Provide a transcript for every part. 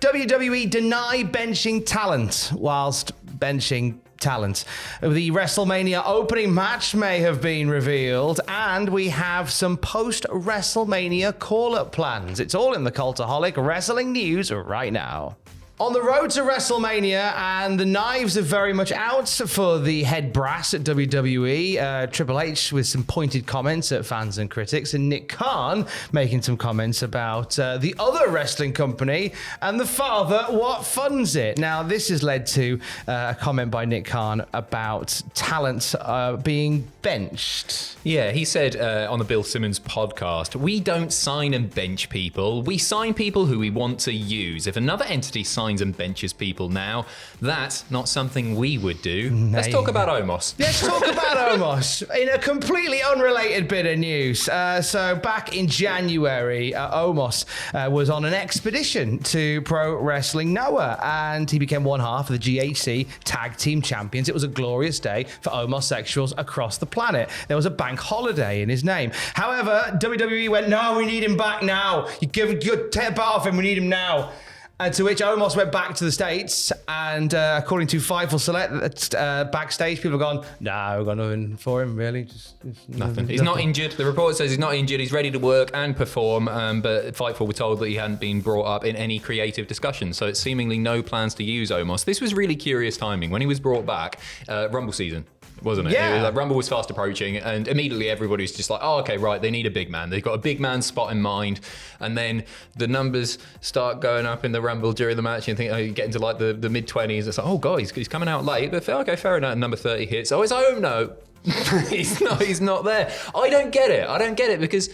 WWE deny benching talent whilst benching talent. The WrestleMania opening match may have been revealed, and we have some post-WrestleMania call-up plans. It's all in the Cultaholic Wrestling News right now. On the road to WrestleMania, and the knives are very much out for the head brass at WWE. Triple H with some pointed comments at fans and critics, and Nick Khan making some comments about the other wrestling company and the father what funds it. Now, this has led to a comment by Nick Khan about talent being benched. Yeah, he said on the Bill Simmons podcast, "We don't sign and bench people. We sign people who we want to use. If another entity signs and benches people now, that's not something we would do." Let's talk about Omos. Let's talk about Omos in a completely unrelated bit of news. So back in January, Omos was on an expedition to Pro Wrestling Noah, and he became one half of the GHC Tag Team Champions. It was a glorious day for homosexuals across the planet. There was a bank holiday in his name. However, WWE went, "No, we need him back now. You take the part off him, we need him now." And to which Omos went back to the States, and according to Fightful Select, backstage, people have gone, "No, we've got nothing for him, really. Just nothing. He's not injured. The report says he's not injured. He's ready to work and perform, but Fightful were told that he hadn't been brought up in any creative discussions, so it's seemingly no plans to use Omos. This was really curious timing. When he was brought back, Rumble season, wasn't it? Yeah. It was like Rumble was fast approaching, and immediately everybody was just like, "Oh, okay, right, they need a big man. They've got a big man spot in mind." And then the numbers start going up in the Rumble during the match, and you think, oh, you get into like the mid-20s. It's like, oh, God, he's coming out late. But okay, fair enough. Number 30 hits. Oh, it's no. He's not there. I don't get it because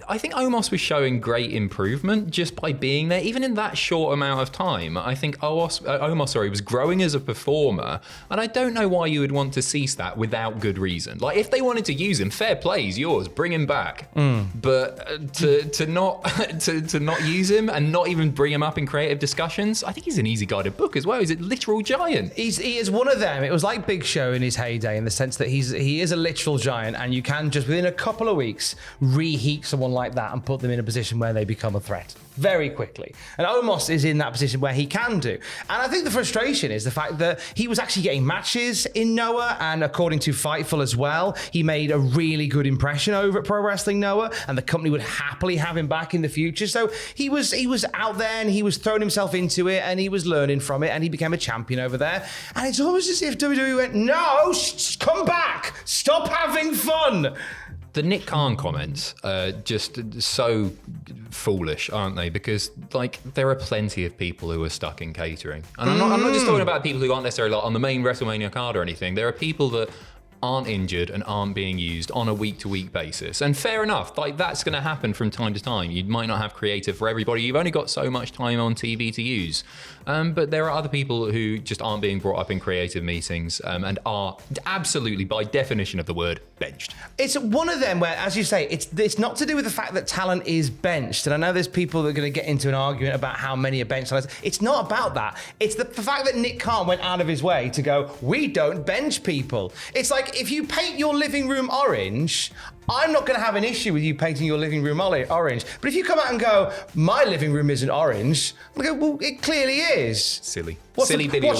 I think Omos was showing great improvement just by being there, even in that short amount of time. I think Omos was growing as a performer, and I don't know why you would want to cease that without good reason. Like, if they wanted to use him, fair play, he's yours, bring him back. But to not use him and not even bring him up in creative discussions, I think he's an easy guy to book as well. He's a literal giant. He is one of them. It was like Big Show in his heyday, in the sense that he is a literal giant, and you can just within a couple of weeks reheat someone like that and put them in a position where they become a threat very quickly. And Omos is in that position where he can do. And I think the frustration is the fact that he was actually getting matches in Noah, and according to Fightful as well, he made a really good impression over at Pro Wrestling Noah, and the company would happily have him back in the future. So he was out there, and he was throwing himself into it, and he was learning from it, and he became a champion over there. And it's almost as if WWE went, "No, come back, stop having fun." The Nick Khan comments are just so foolish, aren't they? Because like there are plenty of people who are stuck in catering, and I'm not just talking about people who aren't necessarily like on the main WrestleMania card or anything. There are people that aren't injured and aren't being used on a week-to-week basis. And fair enough, like that's going to happen from time to time. You might not have creative for everybody. You've only got so much time on TV to use. But there are other people who just aren't being brought up in creative meetings and are absolutely, by definition of the word, benched. It's one of them where, as you say, it's not to do with the fact that talent is benched. And I know there's people that are going to get into an argument about how many are benched. It's not about that. It's the fact that Nick Khan went out of his way to go, "We don't bench people." It's like, if you paint your living room orange, I'm not going to have an issue with you painting your living room orange. But if you come out and go, "My living room isn't orange," I go, "Well, it clearly is." Silly. What's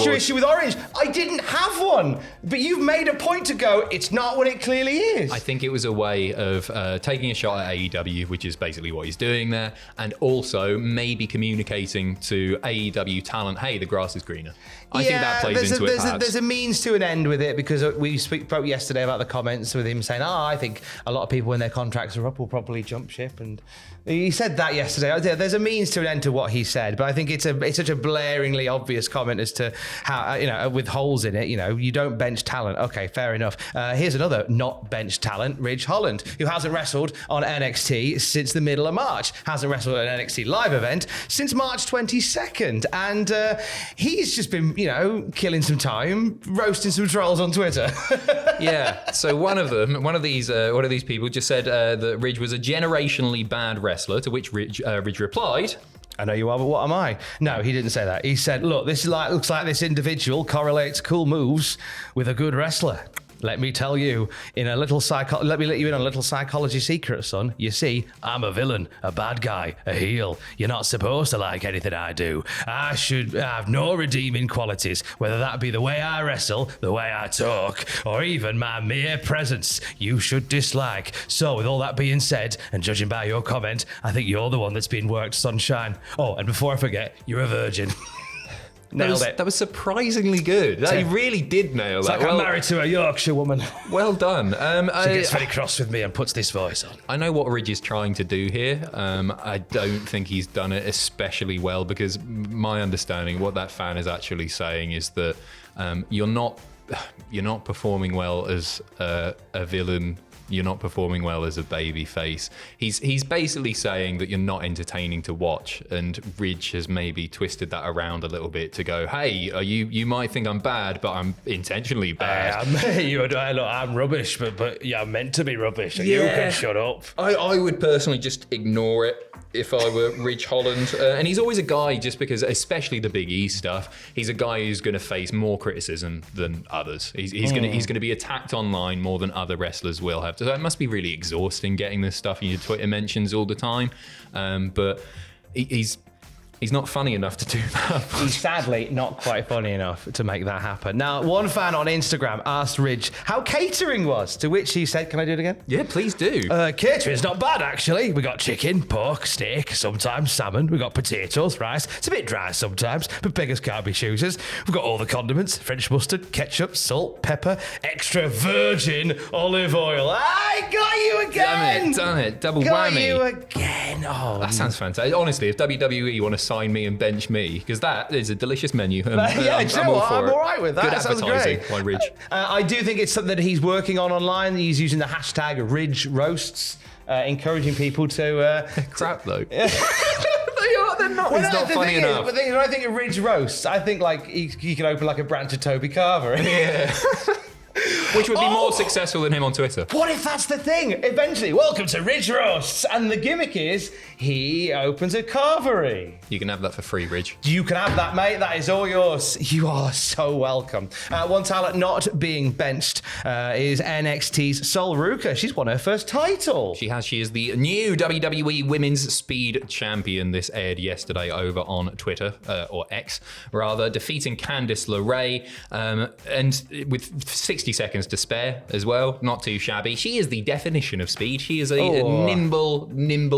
your issue with orange? I didn't have one. But you've made a point to go, "It's not what it clearly is." I think it was a way of taking a shot at AEW, which is basically what he's doing there, and also maybe communicating to AEW talent, "Hey, the grass is greener." I think that plays into it, perhaps. There's a means to an end with it, because we spoke yesterday about the comments with him saying, "I think a lot of people when their contracts are up will probably jump ship," and he said that yesterday. There's a means to an end to what he said, but I think it's such a blaringly obvious comment as to how, with holes in it, you don't bench talent. Okay, fair enough. Here's another not bench talent, Ridge Holland, who hasn't wrestled on NXT since the middle of March, hasn't wrestled at an NXT live event since March 22nd, and he's just been, killing some time, roasting some trolls on Twitter. Yeah. So one of these people just said that Ridge was a generationally bad wrestler, to which Ridge replied, "I know you are, but what am I?" No, he didn't say that. He said, "Look, looks like this individual correlates cool moves with a good wrestler." let me tell you, let me let you in on a little psychology secret, son. You see, I'm a villain, a bad guy, a heel. You're not supposed to like anything I do. I should have no redeeming qualities, whether that be the way I wrestle, the way I talk, or even my mere presence. You should dislike. So, with all that being said, and judging by your comment, I think you're the one that's been worked, sunshine. Oh, and before I forget, you're a virgin. Nailed it. That was surprisingly good. You really did nail It's that. like I'm married to a Yorkshire woman. Well done. She gets very cross with me and puts this voice on. I know what Ridge is trying to do here. I don't think he's done it especially well, because my understanding, what that fan is actually saying is that you're not performing well as a villain. You're not performing well as a baby face. He's basically saying that you're not entertaining to watch, and Ridge has maybe twisted that around a little bit to go, hey, you might think I'm bad, but I'm intentionally bad. I'm rubbish, but yeah, I'm meant to be rubbish. You can shut up. I would personally just ignore it if I were Ridge Holland. And he's always a guy, just because, especially the Big E stuff, he's a guy who's going to face more criticism than others. He's going to be attacked online more than other wrestlers will have. So it must be really exhausting getting this stuff in your Twitter mentions all the time. But he's not funny enough to do that. He's sadly not quite funny enough to make that happen. Now, one fan on Instagram asked Ridge how catering was, to which he said, can I do it again? Yeah, please do. Catering's not bad, actually. We got chicken, pork, steak, sometimes salmon. We got potatoes, rice. It's a bit dry sometimes, but beggars can't be choosers. We've got all the condiments, French mustard, ketchup, salt, pepper, extra virgin olive oil. I got you again! Done it. Double got whammy. You again. Oh, that sounds fantastic. Honestly, if WWE want to sign me and bench me, because that is a delicious menu. I'm all right with that. Good That sounds advertising great. by Ridge. I do think it's something that he's working on online. He's using the hashtag Ridge Roasts, encouraging people to... Crap, though. Yeah. They're not. It's not funny enough. But when I think of Ridge Roasts, I think like he could open like a branch of Toby Carver. Yeah. Which would be more successful than him on Twitter. What if that's the thing? Eventually, welcome to Ridge Roasts. And the gimmick is he opens a carvery. You can have that for free, Ridge. You can have that, mate. That is all yours. You are so welcome. One talent not being benched is NXT's Sol Ruka. She's won her first title. She has. She is the new WWE Women's Speed Champion. This aired yesterday over on Twitter, or X, rather, defeating Candice LeRae. And with 60 seconds to spare as well. Not too shabby. She is the definition of speed. She is a nimble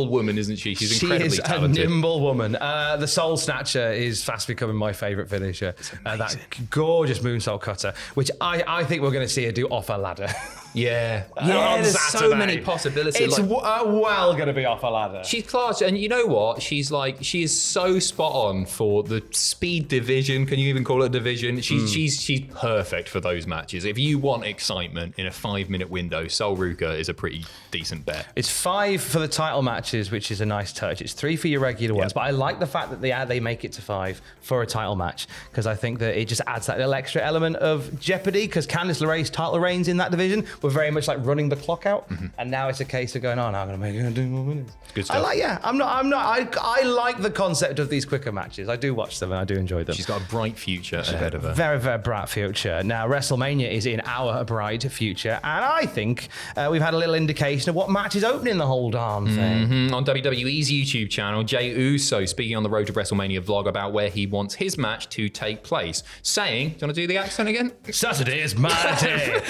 woman, isn't she? She's incredibly talented. She is a nimble woman. The Soul Snatcher is fast becoming my favourite finisher. That gorgeous moonsault cutter, which I think we're going to see her do off a ladder. Yeah, there's so many possibilities. It's well going to be off a ladder. She's class, and you know what? She is so spot on for the speed division. Can you even call it a division? She's perfect for those matches. If you want excitement in a 5-minute window, Sol Ruka is a pretty decent bet. It's 5 for the title matches, which is a nice touch. It's 3 for your regular ones, but I like the fact that they make it to 5 for a title match, because I think that it just adds that little extra element of jeopardy, because Candice LeRae's title reigns in that division were very much like running the clock out, and now it's a case of going, I'm going to make it 2 more minutes. Good stuff. I like the concept of these quicker matches. I do watch them and I do enjoy them. She's got a bright future ahead of her. Very, very bright future. Now, WrestleMania is in our bright future, and I think we've had a little indication of what match is opening the whole darn thing. On WWE's YouTube channel, Jey Uso speaking on the Road to WrestleMania vlog about where he wants his match to take place, saying, do you want to do the accent again? Saturday is my day.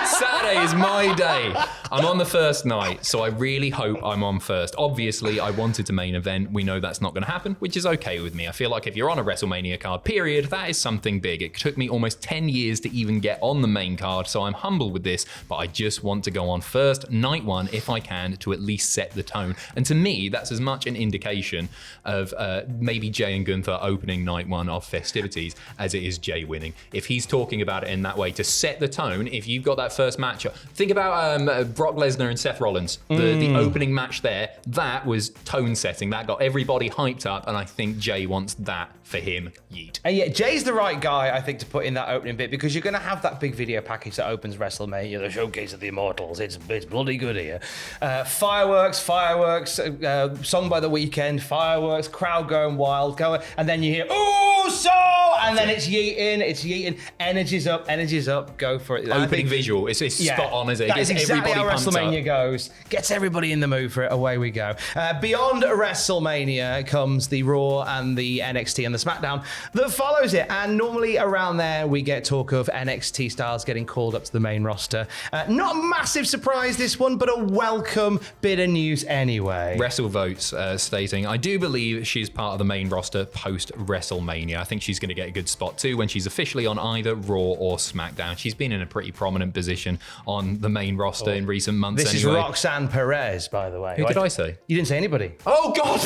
Saturday is my day. I'm on the first night, so I really hope I'm on first. Obviously, I wanted to main event. We know that's not going to happen, which is okay with me. I feel like if you're on a WrestleMania card, period, that is something big. It took me almost 10 years to even get on the main card, so I'm humble with this, but I just want to go on first, night one, if I can, to at least set the tone. And to me, that's as much an indication of maybe Jey and Gunther opening night one of festivities as it is Jey winning. If he's talking about it in that way to set the tone, if you've got that first match, think about Brock Lesnar and Seth Rollins, the opening match there, that was tone setting. That got everybody hyped up, and I think Jey wants that for him. Yeet. And yeah, Jay's the right guy, I think, to put in that opening bit, because you're going to have that big video package that opens WrestleMania, the showcase of the Immortals. It's bloody good here. Fireworks, song by The Weeknd, fireworks, crowd going wild, and then you hear, oh, so, and then it's yeeting, energies up, go for it. Opening visual, it's spot on, isn't it? That's exactly how WrestleMania goes. Gets everybody in the mood for it, away we go. Beyond WrestleMania comes the Raw and the NXT and the SmackDown that follows it, and normally around there we get talk of NXT stars getting called up to the main roster. Not a massive surprise this one, but a welcome bit of news anyway. WrestleVotes stating, I do believe she's part of the main roster post-WrestleMania. I think she's going to get a good spot too when she's officially on either Raw or SmackDown. She's been in a pretty prominent position on the main roster in recent months. This is Roxanne Perez, by the way. Who did I say? You didn't say anybody. Oh, God!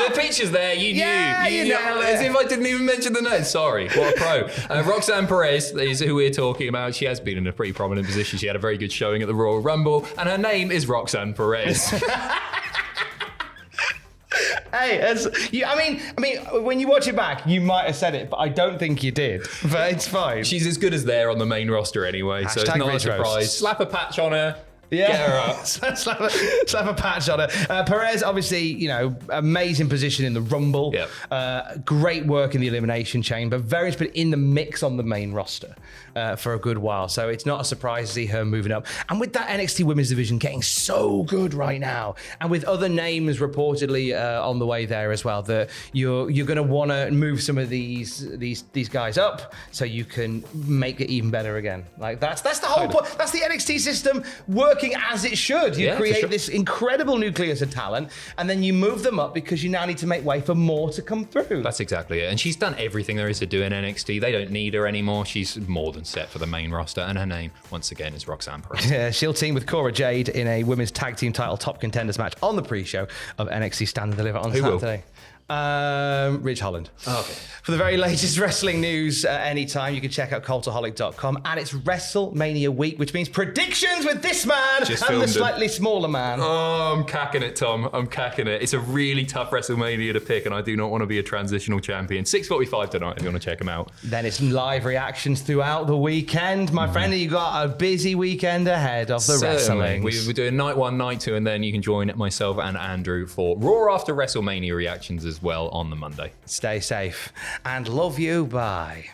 The picture's there, you knew. You knew. As if I didn't even mention the name. Sorry, what a pro. Roxanne Perez is who we're talking about. She has been in a pretty prominent position. She had a very good showing at the Royal Rumble, and her name is Roxanne Perez. Hey, I mean, when you watch it back, you might have said it, but I don't think you did. But it's fine. She's as good as there on the main roster anyway, so it's not a surprise. Slap a patch on her. Yeah. Get her up. slap a patch on her. Perez, obviously, amazing position in the Rumble. Yep. Great work in the Elimination Chamber, but very much been in the mix on the main roster for a good while. So it's not a surprise to see her moving up. And with that NXT Women's Division getting so good right now, and with other names reportedly on the way there as well, that you're going to want to move some of these guys up so you can make it even better again. Like that's the whole point. That's the NXT system working as it should. You create this incredible nucleus of talent, and then you move them up because you now need to make way for more to come through. That's exactly it. And she's done everything there is to do in NXT. They don't need her anymore. She's more than set for the main roster, and her name, once again, is Roxanne Perez. Yeah, she'll team with Cora Jade in a women's tag team title top contenders match on the pre-show of NXT Stand and Deliver on Saturday. Rich Holland. Oh, okay. For the very latest wrestling news anytime, you can check out cultaholic.com, and it's WrestleMania week, which means predictions with this man and the slightly smaller man. Oh, I'm cacking it, Tom. I'm cacking it. It's a really tough WrestleMania to pick, and I do not want to be a transitional champion. 6:45 tonight if you want to check them out. Then it's live reactions throughout the weekend. My friend, you got a busy weekend ahead of the wrestling. We're doing night 1, night 2, and then you can join myself and Andrew for Raw after WrestleMania reactions as well on the Monday. Stay safe and love you. Bye.